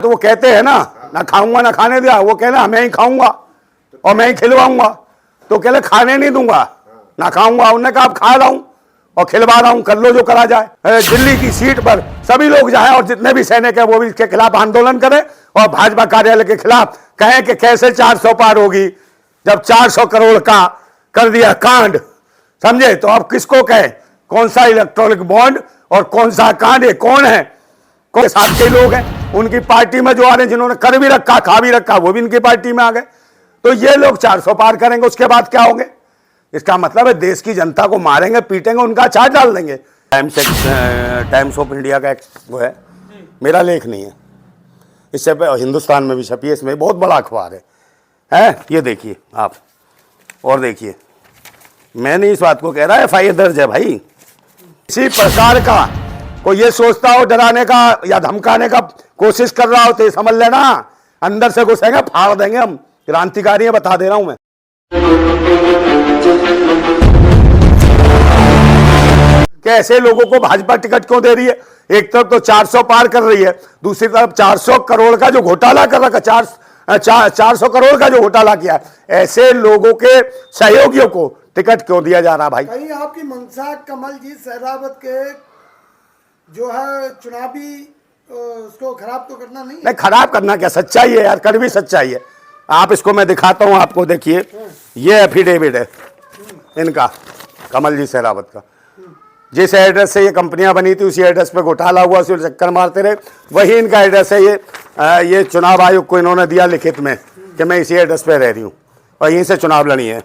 तो वो कहते हैं ना खाऊंगा ना खाने दिया, वो कहना मैं ही खाऊंगा और मैं ही खिलवाऊंगा। तो कहले खाने नहीं दूंगा ना खाऊंगा, उन्होंने कहा आप खा रहा हूं और खिलवा रहा हूं, कर लो जो करा जाए। दिल्ली की सीट पर सभी लोग जाएं और जितने भी सैनिक है वो भी इसके खिलाफ आंदोलन करें और भाजपा कार्यालय के खिलाफ कहें कि कैसे 400 पार होगी जब 400 करोड़ का कर दिया कांड, समझे। तो अब किसको कहें, कौन सा इलेक्ट्रॉनिक बॉन्ड और कौन सा कांड है, कौन है, कौन साथ के लोग हैं उनकी पार्टी में जो आ रहे हैं, जिन्होंने कर भी रखा खा भी रखा वो भी इनकी पार्टी में आ गए। तो ये लोग 400 पार करेंगे, उसके बाद क्या होंगे। इसका मतलब है देश की जनता को मारेंगे पीटेंगे, उनका अचार डाल देंगे। टाइम्स ऑफ इंडिया का वो है, मेरा लेख नहीं है, इससे हिंदुस्तान में भी छपी है, इसमें बहुत बड़ा अखबार है ये देखिए आप, और देखिए मैंने इस बात को कह रहा है FIR दर्ज है भाई। इसी प्रकार का कोई ये सोचता हो डराने का या धमकाने का कोशिश कर रहा हो तो ये समझ लेना अंदर से घुसेंगे, फाड़ देंगे हम, क्रांतिकारी है, बता दे रहा हूं मैं। कैसे लोगों को भाजपा टिकट क्यों दे रही है, एक तरफ तो 400 पार कर रही है, दूसरी तरफ 400 करोड़ का जो घोटाला कर रखा, 400 करोड़ का जो घोटाला किया है, ऐसे लोगों के सहयोगियों को टिकट क्यों दिया जा रहा भाई। कहीं आपकी मंशा कमलजीत सहरावत के जो है चुनावी उसको खराब तो करना नहीं खराब करना क्या, सच्चाई है यार, कड़वी सच्चाई है। आप इसको मैं दिखाता हूं आपको, देखिए ये एफिडेविट है इनका, कमलजीत सहरावत का। जिस एड्रेस से ये कंपनियां बनी थी उसी एड्रेस पे घोटाला हुआ, उसी चक्कर मारते रहे, वही इनका एड्रेस है। ये चुनाव आयोग को इन्होंने दिया लिखित में कि मैं इसी एड्रेस पे रह रही हूँ और यहीं से चुनाव लड़ी है,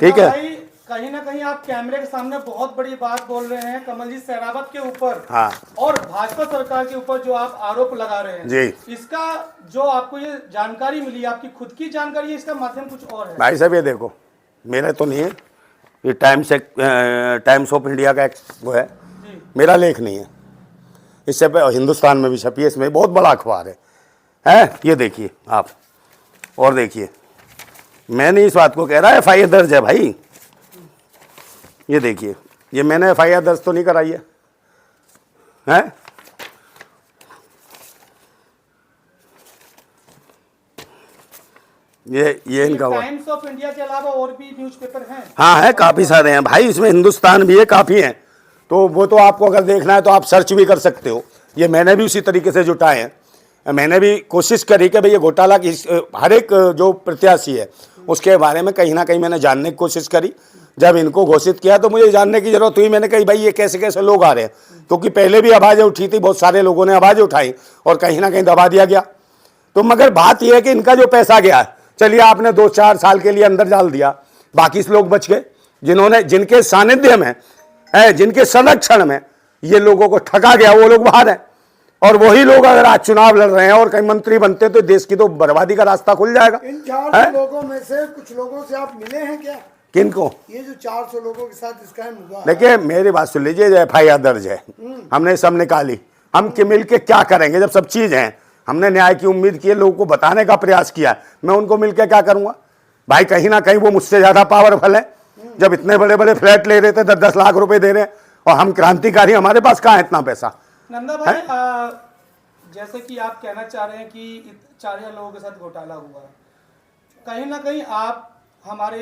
ठीक है। कहीं ना कहीं आप कैमरे के सामने बहुत बड़ी बात बोल रहे हैं कमलजीत सहरावत के ऊपर, हाँ, और भाजपा सरकार के ऊपर जो आप आरोप लगा रहे हैं जी, इसका जो आपको ये जानकारी मिली, आपकी खुद की जानकारी है, इसका माध्यम कुछ और है। भाई साहब ये देखो, मेरा तो नहीं है, ये टाइम्स ऑफ इंडिया का वो है, मेरा लेख नहीं है, इससे हिंदुस्तान में भी छपी है, इसमें बहुत बड़ा अखबार है ये देखिए आप, और देखिए मैंने इस बात को कह रहा है FIR दर्ज है भाई। ये देखिए, ये मैंने FIR दर्ज तो नहीं कराई है ये इनका हुआ। टाइम्स ऑफ इंडिया के अलावा और भी न्यूज़पेपर हैं? हाँ है, काफ़ी सारे हैं भाई, इसमें हिंदुस्तान भी है, काफ़ी हैं। तो वो तो आपको अगर देखना है तो आप सर्च भी कर सकते हो, ये मैंने भी उसी तरीके से जुटाए हैं। मैंने भी कोशिश करी कि भाई ये घोटाला की हर एक जो प्रत्याशी है उसके बारे में कहीं ना कहीं मैंने जानने की कोशिश करी। जब इनको घोषित किया तो मुझे जानने की जरूरत हुई, मैंने कही भाई ये कैसे कैसे लोग आ रहे हैं, क्योंकि पहले भी आवाज़ें उठी थी, बहुत सारे लोगों ने आवाज़ें उठाई और कहीं ना कहीं दबा दिया गया। तो मगर बात यह है कि इनका जो पैसा गया, चलिए आपने 2-4 साल के लिए अंदर डाल दिया, बाकी लोग बच गए जिनके सानिध्य में जिनके संरक्षण में ये लोगों को ठगा गया, वो लोग बाहर हैं। और वही लोग अगर आज चुनाव लड़ रहे हैं और कहीं मंत्री बनते तो देश की तो बर्बादी का रास्ता खुल जाएगा। इन 400 लोगों में से कुछ लोगों से आप मिले हैं क्या? किनको? ये जो 400 लोगों के साथ इसका हुआ। देखिए मेरी बात सुन लीजिए, जो FIR दर्ज है हमने सब निकाली, हम मिल के क्या करेंगे जब सब चीज है। हमने न्याय की उम्मीद की है, लोगों को बताने का प्रयास किया, मैं उनको मिलकर क्या करूंगा भाई। कहीं ना कहीं वो मुझसे ज्यादा पावरफुल है, जब इतने बड़े बड़े फ्लैट ले रहे थे 10-10 लाख रुपए दे रहे हैं, और हम क्रांतिकारी, हमारे पास कहाँ है इतना पैसा। नंदा भाई, जैसे कि आप कहना चाह रहे हैं कि 4 लोगों के साथ घोटाला हुआ, कहीं ना कहीं आप हमारे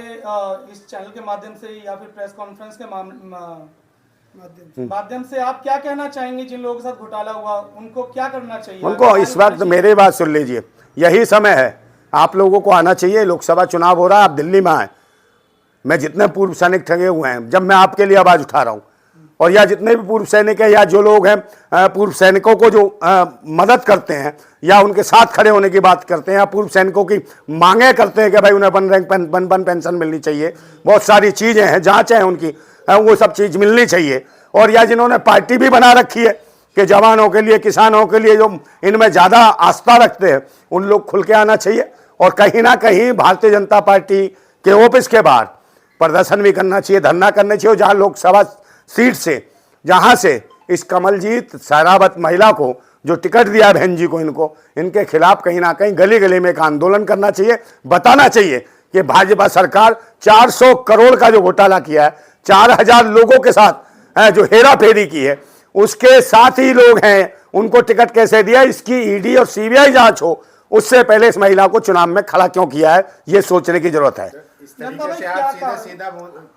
इस चैनल के माध्यम से या फिर प्रेस कॉन्फ्रेंस के माध्यम से आप क्या कहना चाहेंगे जिन लोगों के साथ घोटाला हुआ, उनको क्या करना चाहिए? उनको इस वक्त मेरी बात सुन लीजिए, यही समय है, आप लोगों को आना चाहिए। लोकसभा चुनाव हो रहा है, आप दिल्ली में आए, मैं जितने पूर्व सैनिक ठगे हुए हैं, जब मैं आपके लिए आवाज़ उठा रहा हूँ, और या जितने भी पूर्व सैनिक हैं या जो लोग हैं पूर्व सैनिकों को जो मदद करते हैं या उनके साथ खड़े होने की बात करते हैं या पूर्व सैनिकों की मांगे करते हैं कि भाई उन्हें वन पेंशन मिलनी चाहिए, बहुत सारी चीज़ें हैं, जाँचें हैं उनकी, वो सब चीज़ मिलनी चाहिए। और या जिन्होंने पार्टी भी बना रखी है कि जवानों के लिए, किसानों के लिए, जो इनमें ज़्यादा आस्था रखते हैं, उन लोग खुल के आना चाहिए। और कहीं ना कहीं भारतीय जनता पार्टी के ऑफिस के बाहर प्रदर्शन भी करना चाहिए, धरना करना चाहिए। जहाँ लोकसभा सीट से, जहाँ से इस कमलजीत सहरावत महिला को जो टिकट दिया बहन जी को, इनके खिलाफ कहीं ना कहीं गली गली में एक आंदोलन करना चाहिए, बताना चाहिए कि भाजपा सरकार 400 करोड़ का जो घोटाला किया है, 4000 लोगों के साथ जो हेरा फेरी की है, उसके साथ ही लोग हैं उनको टिकट कैसे दिया, इसकी ईडी और सीबीआई जांच हो, उससे पहले इस महिला को चुनाव में खड़ा क्यों किया है, ये सोचने की जरूरत है। इस तरीके से आप सीधा सीधा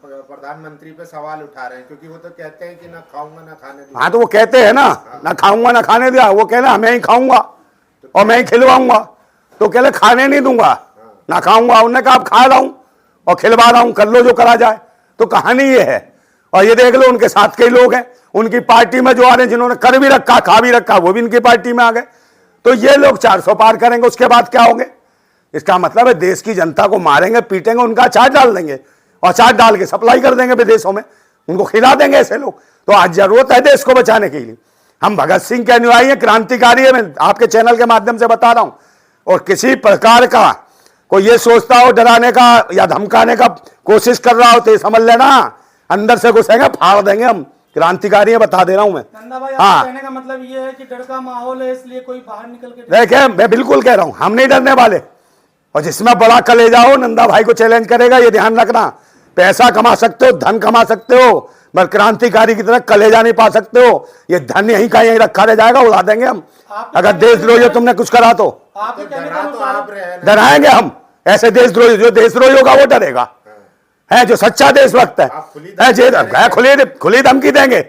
प्रधानमंत्री पे सवाल उठा रहे हैं, क्योंकि वो तो कहते हैं कि ना खाऊंगा ना खाने दूंगा। हाँ तो वो कहते हैं ना खाऊंगा ना खाने दिया, वो कह रहे मैं ही खाऊंगा और मैं ही खिलवाऊंगा, तो कह रहे खाने नहीं दूंगा ना खाऊंगा। उन्होंने कहा आप खा रहा हूं और खिलवा रहा हूं, कर लो जो करा जाए। तो कहानी ये है। और ये देख लो उनके साथ कई लोग हैं उनकी पार्टी में जो आ रहे हैं, जिन्होंने कर भी रखा खा भी रखा, वो भी इनकी पार्टी में आ गए। तो ये लोग 400 पार करेंगे, उसके बाद क्या होंगे? इसका मतलब है देश की जनता को मारेंगे पीटेंगे, उनका अचार डाल देंगे और अचार डाल के सप्लाई कर देंगे विदेशों में, उनको खिला देंगे ऐसे लोग। तो आज जरूरत है देश को बचाने के लिए। हम भगत सिंह के अनुयायी हैं, क्रांतिकारी है, मैं आपके चैनल के माध्यम से बता रहा हूं। और किसी प्रकार का कोई ये सोचता हो डराने का या धमकाने का कोशिश कर रहा हो तो ये समझ लेना अंदर से घुसेंगे, फाड़ देंगे। हम क्रांतिकारी है, बता दे रहा हूं मैं। नंदा भाई, आपके कहने का मतलब ये है कि डर का माहौल है, इसलिए कोई बाहर निकल के देखे, मैं बिल्कुल कह रहा हूं हम नहीं डरने वाले। और जिसमें बड़ा कलेजा हो नंदा भाई को चैलेंज करेगा, ये ध्यान रखना। पैसा कमा सकते हो, धन कमा सकते हो, पर क्रांतिकारी की तरह कलेजा नहीं पा सकते हो। ये धन यहीं का यहीं रखा रह जाएगा, उड़ा देंगे हम अगर देशद्रोही तुमने कुछ करा तो। आपके कहने का अनुसार डराएंगे हम ऐसे देशद्रोही, जो देशद्रोही होगा वो डरेगा, है जो सच्चा देशभक्त है खुली धमकी देंगे।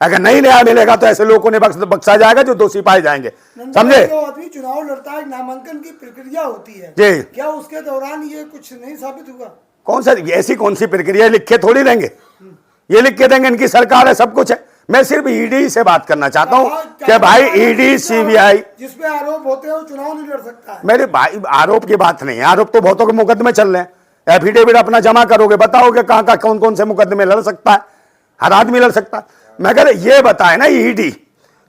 अगर नहीं न्याय मिलेगा तो ऐसे लोगों ने बख्शा जाएगा जो दोषी पाए जाएंगे, समझे? जो आदमी चुनाव लड़ता है, नामांकन की प्रक्रिया होती है जी, क्या उसके दौरान ये कुछ नहीं साबित हुआ? कौन सा ऐसी कौन सी प्रक्रिया लिख के थोड़ी देंगे? ये लिख के देंगे, इनकी सरकार है, सब कुछ है। मैं सिर्फ ईडी से बात करना चाहता हूँ कि भाई ईडी सीबीआई जिसपे आरोप होते हैं वो चुनाव नहीं लड़ सकता है। मेरे भाई आरोप की बात नहीं है, आरोप तो बहुतों के मुकदमे चल रहे हैं। एफिडेविट अपना जमा करोगे, बताओगे कहाँ कहाँ कौन कौन से मुकदमे लड़ सकता है, हर आदमी लड़ सकता है। मगर ये बताए ना ईडी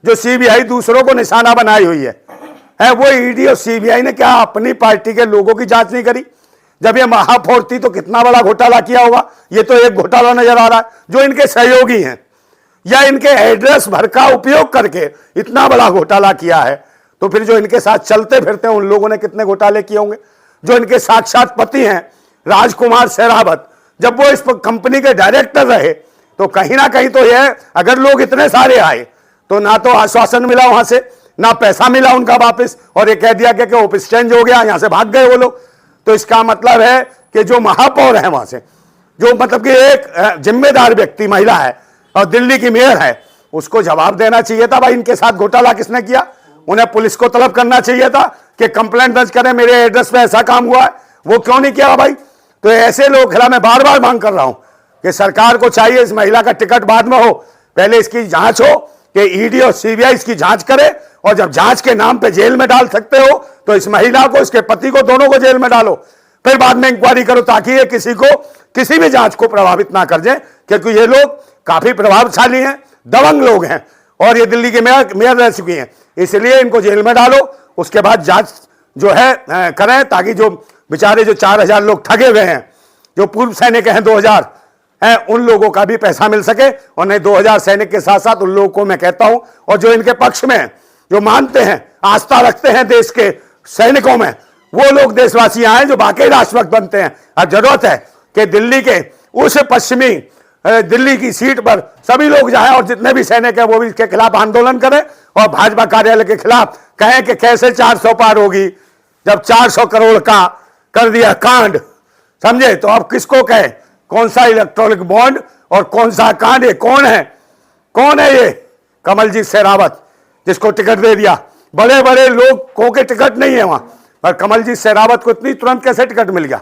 जो सीबीआई दूसरों को निशाना बनाई हुई है वो ईडी और सीबीआई ने क्या अपनी पार्टी के लोगों की जांच नहीं करी? जब ये महापौर थी तो कितना बड़ा घोटाला किया होगा? ये तो एक घोटाला नजर आ रहा है। जो इनके सहयोगी हैं या इनके एड्रेस भर का उपयोग करके इतना बड़ा घोटाला किया है, तो फिर जो इनके साथ चलते फिरते हैं उन लोगों ने कितने घोटाले किए होंगे? जो इनके साक्षात पति हैं राजकुमार शेरावत, जब वो इस कंपनी के डायरेक्टर रहे तो कहीं ना कहीं तो यह, अगर लोग इतने सारे आए तो ना तो आश्वासन मिला वहां से, ना पैसा मिला उनका वापस, और ये कह दिया कि ऑफिस चेंज हो गया, यहां से भाग गए वो लोग। तो इसका मतलब है कि जो महापौर है वहां से, जो मतलब कि एक जिम्मेदार व्यक्ति महिला है और दिल्ली की मेयर है, उसको जवाब देना चाहिए था भाई इनके साथ घोटाला किसने किया। उन्हें पुलिस को तलब करना चाहिए था कि कंप्लेंट दर्ज करें, मेरे एड्रेस पे ऐसा काम हुआ है। वो क्यों नहीं किया भाई? तो ऐसे लोग खिलाफ मैं बार बार मांग कर रहा हूं कि सरकार को चाहिए इस महिला का टिकट बाद में हो, पहले इसकी जांच हो कि ईडी और सीबीआई इसकी जांच करे, और जब जांच के नाम पे जेल में डाल सकते हो तो इस महिला को, इसके पति को, दोनों को जेल में डालो, फिर बाद में इंक्वायरी करो, ताकि ये किसी भी जांच को प्रभावित ना कर जाए। क्योंकि ये लोग काफी प्रभावशाली हैं, दबंग लोग हैं, और ये दिल्ली के मेयर रह चुकी हैं, इसलिए इनको जेल में डालो। उसके बाद जांच जो है करें, ताकि जो बेचारे जो 4000 लोग ठगे हुए हैं, जो पूर्व सैनिक हैं 2000 हैं, उन लोगों का भी पैसा मिल सके। और नहीं 2000 सैनिक के साथ साथ उन लोगों को मैं कहता हूं, और जो इनके पक्ष में जो मानते हैं, आस्था रखते हैं देश के सैनिकों में, वो लोग देशवासी आए जो वाकई राष्ट्रभक्त बनते हैं। अब जरूरत है कि दिल्ली के उस पश्चिमी दिल्ली की सीट पर सभी लोग जाएं और जितने भी सैनिक हैं वो भी इसके खिलाफ आंदोलन करें और भाजपा कार्यालय के खिलाफ कहें कि कैसे 400 पार होगी जब 400 करोड़ का कर दिया कांड, समझे? तो अब किसको कहे कौन सा इलेक्ट्रॉनिक बॉन्ड और कौन सा कांड? ये कौन है ये कमलजीत शेरावत जिसको टिकट दे दिया? बड़े बड़े लोगों के टिकट नहीं है वहां, पर कमलजीत शेरावत को इतनी तुरंत कैसे टिकट मिल गया?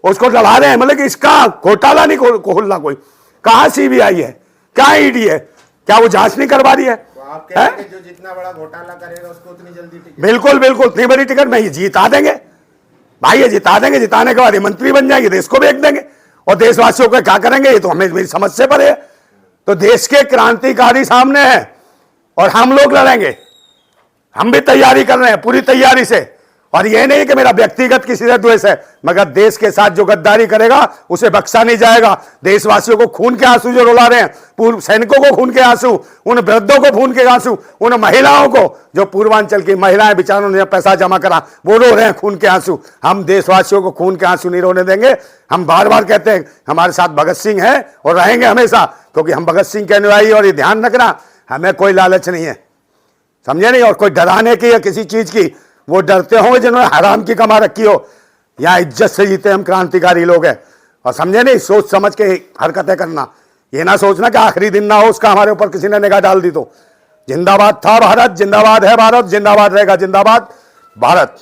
उसको डरा रहे हैं, मतलब कि इसका घोटाला नहीं खोलना कोई। कहां सीबीआई है, क्या ईडी है, क्या वो जांच नहीं करवा रही है? तो आप कह रहे हैं कि जो जितना बड़ा घोटाला करेगा उसको उतनी जल्दी टिकट? बिल्कुल इतनी बड़ी टिकट नहीं, जिता देंगे भाई, ये जिता देंगे। जिताने के बाद ये मंत्री बन जाएंगे, देश को बेच देंगे, और देशवासियों को क्या करेंगे ये तो हमें मेरी समझ से परे है। तो देश के क्रांतिकारी सामने है और हम लोग लड़ेंगे, हम भी तैयारी कर रहे हैं पूरी तैयारी से। और यह नहीं कि मेरा व्यक्तिगत किसी से द्वेष है, मगर देश के साथ जो गद्दारी करेगा उसे बख्शा नहीं जाएगा। देशवासियों को खून के आंसू जो रुला रहे हैं, पूर्व सैनिकों को खून के आंसू, उन वृद्धों को खून के आंसू, उन महिलाओं को जो पूर्वांचल की महिलाएं बेचारों ने पैसा जमा करा वो रो रहे हैं खून के आंसू, हम देशवासियों को खून के आंसू नहीं रोने देंगे। हम बार बार कहते हैं हमारे साथ भगत सिंह है और रहेंगे हमेशा, क्योंकि हम भगत सिंह के अनुयायी। और ये ध्यान रखना, हमें कोई लालच नहीं है, समझे नहीं। और कोई डराने की या किसी चीज की वो डरते होंगे जिन्होंने हराम की कमा रखी हो। यहाँ इज्जत से जीते हम क्रांतिकारी लोग हैं। और समझे नहीं, सोच समझ के हरकतें करना, ये ना सोचना कि आखिरी दिन ना हो उसका हमारे ऊपर किसी ने निगाह डाल दी तो। जिंदाबाद था भारत, जिंदाबाद है भारत, जिंदाबाद रहेगा जिंदाबाद भारत।